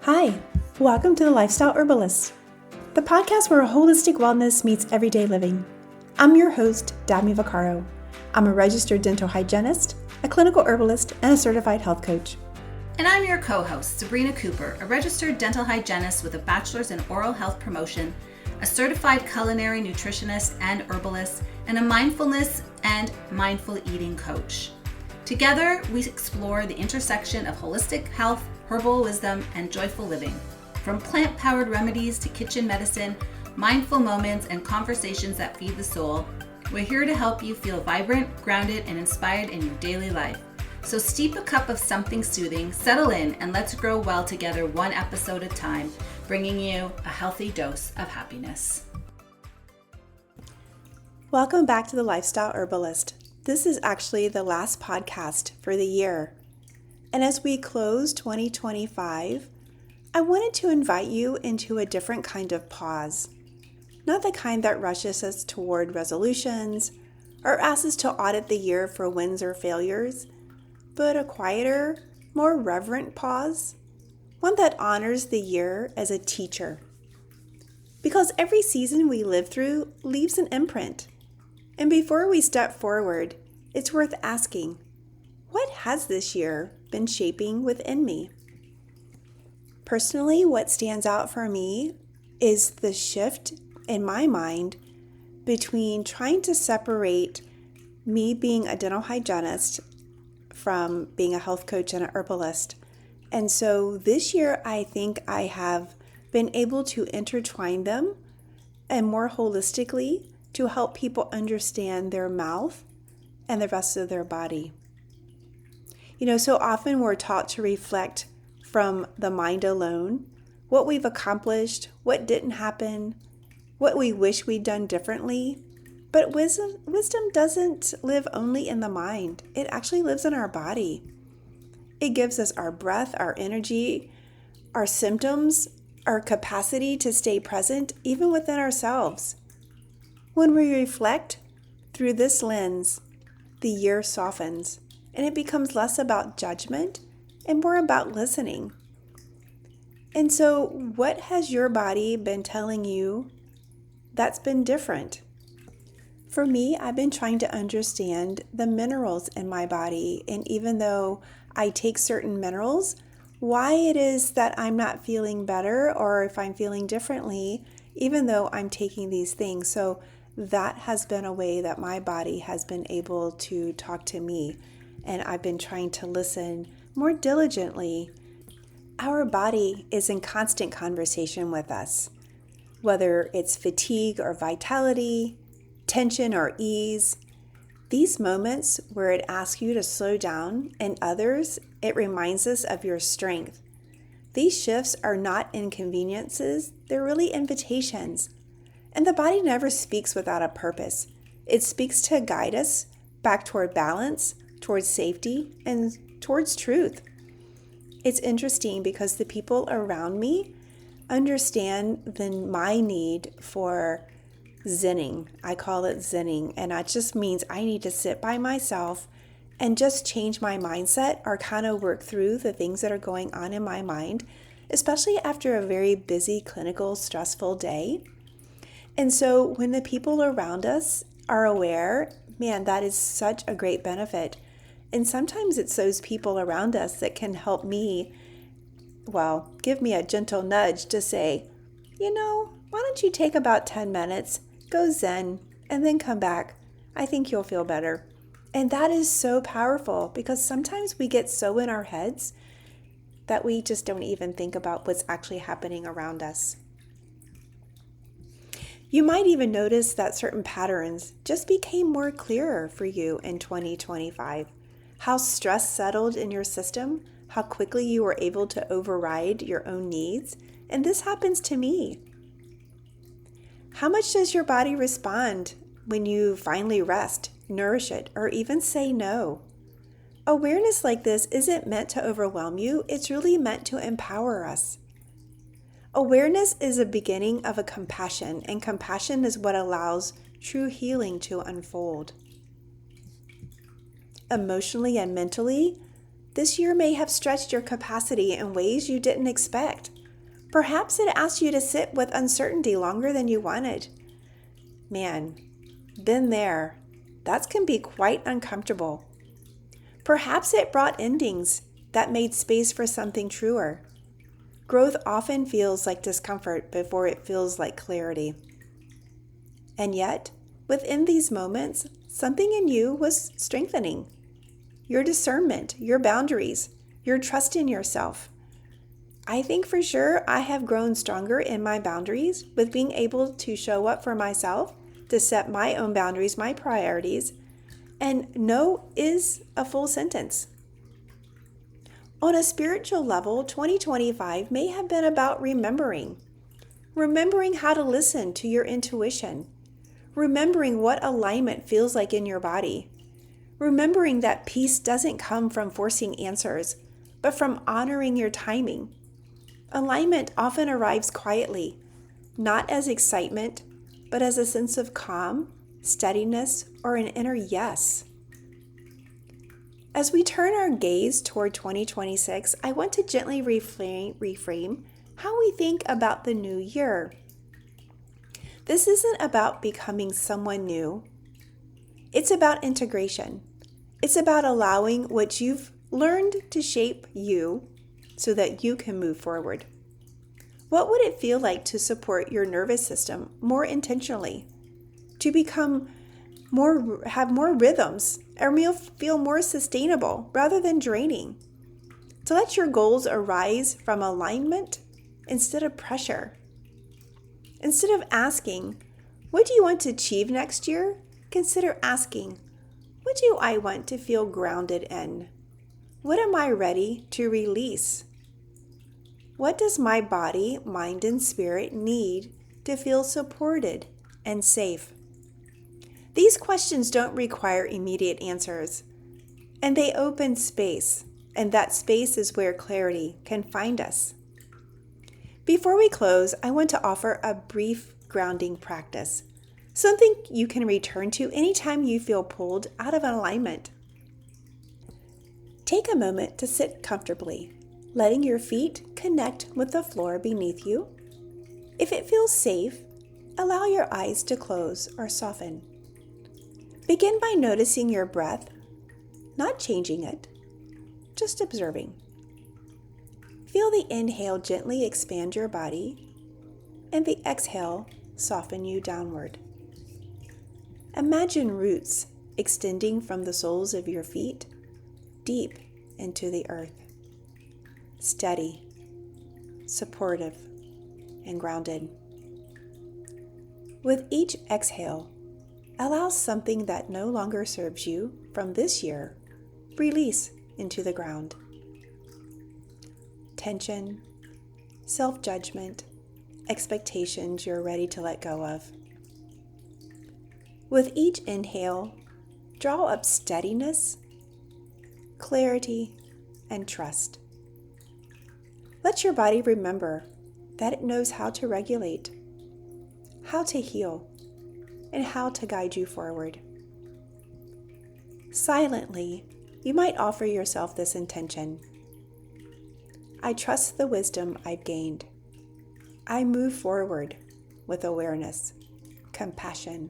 Hi, welcome to the Lifestyle Herbalist, the podcast where holistic wellness meets everyday living. I'm your host, Dami Vaccaro. I'm a registered dental hygienist, a clinical herbalist, and a certified health coach. And I'm your co-host, Sabrina Cooper, a registered dental hygienist with a bachelor's in oral health promotion, a certified culinary nutritionist and herbalist, and a mindfulness and mindful eating coach. Together, we explore the intersection of holistic health, herbal wisdom, and joyful living. From plant-powered remedies to kitchen medicine, mindful moments, and conversations that feed the soul, we're here to help you feel vibrant, grounded, and inspired in your daily life. So steep a cup of something soothing, settle in, and let's grow well together one episode at a time, bringing you a healthy dose of happiness. Welcome back to the Lifestyle Herbalist. This is actually the last podcast for the year. And as we close 2025, I wanted to invite you into a different kind of pause. Not the kind that rushes us toward resolutions or asks us to audit the year for wins or failures, but a quieter, more reverent pause, one that honors the year as a teacher. Because every season we live through leaves an imprint. And before we step forward, it's worth asking, what has this year been shaping within me? Personally, what stands out for me is the shift in my mind between trying to separate me being a dental hygienist from being a health coach and a herbalist. And so this year, I think I have been able to intertwine them and more holistically to help people understand their mouth and the rest of their body. So often we're taught to reflect from the mind alone, what we've accomplished, what didn't happen, what we wish we'd done differently. But wisdom doesn't live only in the mind. It actually lives in our body. It gives us our breath, our energy, our symptoms, our capacity to stay present even within ourselves. When we reflect through this lens, the year softens and it becomes less about judgment and more about listening. And so, what has your body been telling you that's been different? For me, I've been trying to understand the minerals in my body, and even though I take certain minerals, why it is that I'm not feeling better or if I'm feeling differently, even though I'm taking these things. So that has been a way that my body has been able to talk to me, and I've been trying to listen more diligently. Our body is in constant conversation with us, whether it's fatigue or vitality, tension or ease. These moments where it asks you to slow down, and others, it reminds us of your strength. These shifts are not inconveniences, they're really invitations. And the body never speaks without a purpose. It speaks to guide us back toward balance, towards safety, and towards truth. It's interesting because the people around me understand my need for zenning. I call it zenning, and that just means I need to sit by myself and just change my mindset or kind of work through the things that are going on in my mind, especially after a very busy, clinical, stressful day. And so when the people around us are aware, man, that is such a great benefit. And sometimes it's those people around us that can help me, give me a gentle nudge to say, why don't you take about 10 minutes, go zen, and then come back. I think you'll feel better. And that is so powerful because sometimes we get so in our heads that we just don't even think about what's actually happening around us. You might even notice that certain patterns just became more clearer for you in 2025. How stress settled in your system, how quickly you were able to override your own needs. And this happens to me. How much does your body respond when you finally rest, nourish it, or even say no? Awareness like this isn't meant to overwhelm you. It's really meant to empower us. Awareness is a beginning of a compassion, and compassion is what allows true healing to unfold. Emotionally and mentally, this year may have stretched your capacity in ways you didn't expect. Perhaps it asked you to sit with uncertainty longer than you wanted. Man, been there. That can be quite uncomfortable. Perhaps it brought endings that made space for something truer. Growth often feels like discomfort before it feels like clarity. And yet, within these moments, something in you was strengthening. Your discernment, your boundaries, your trust in yourself. I think for sure I have grown stronger in my boundaries with being able to show up for myself, to set my own boundaries, my priorities, and no is a full sentence. On a spiritual level, 2025 may have been about remembering how to listen to your intuition, remembering what alignment feels like in your body, remembering that peace doesn't come from forcing answers, but from honoring your timing. Alignment often arrives quietly, not as excitement, but as a sense of calm, steadiness, or an inner yes. As we turn our gaze toward 2026, I want to gently reframe how we think about the new year. This isn't about becoming someone new. It's about integration. It's about allowing what you've learned to shape you so that you can move forward. What would it feel like to support your nervous system more intentionally? To have more rhythms, or feel more sustainable rather than draining? To let your goals arise from alignment instead of pressure. Instead of asking, what do you want to achieve next year? Consider asking, what do I want to feel grounded in? What am I ready to release? What does my body, mind, and spirit need to feel supported and safe? These questions don't require immediate answers, and they open space, and that space is where clarity can find us. Before we close, I want to offer a brief grounding practice, something you can return to anytime you feel pulled out of alignment. Take a moment to sit comfortably, letting your feet connect with the floor beneath you. If it feels safe, allow your eyes to close or soften. Begin by noticing your breath, not changing it, just observing. Feel the inhale gently expand your body, and the exhale soften you downward. Imagine roots extending from the soles of your feet deep into the earth. Steady, supportive, and grounded. With each exhale, allow something that no longer serves you from this year release into the ground. Tension, self-judgment, expectations you're ready to let go of. With each inhale, draw up steadiness, clarity, and trust. Let your body remember that it knows how to regulate, how to heal, and how to guide you forward. Silently, you might offer yourself this intention. I trust the wisdom I've gained. I move forward with awareness, compassion,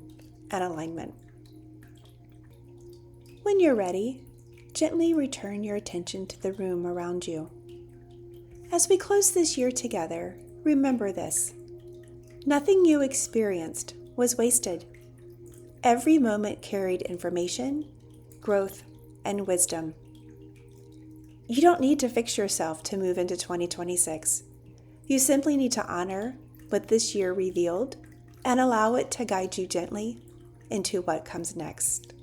and alignment. When you're ready, gently return your attention to the room around you. As we close this year together, remember this. Nothing you experienced was wasted. Every moment carried information, growth, and wisdom. You don't need to fix yourself to move into 2026. You simply need to honor what this year revealed and allow it to guide you gently into what comes next.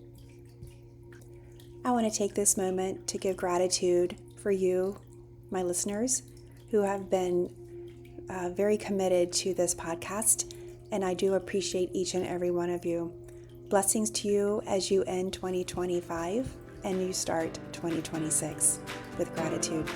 I want to take this moment to give gratitude for you, my listeners, who have been very committed to this podcast, and I do appreciate each and every one of you. Blessings to you as you end 2025 and you start 2026 with gratitude.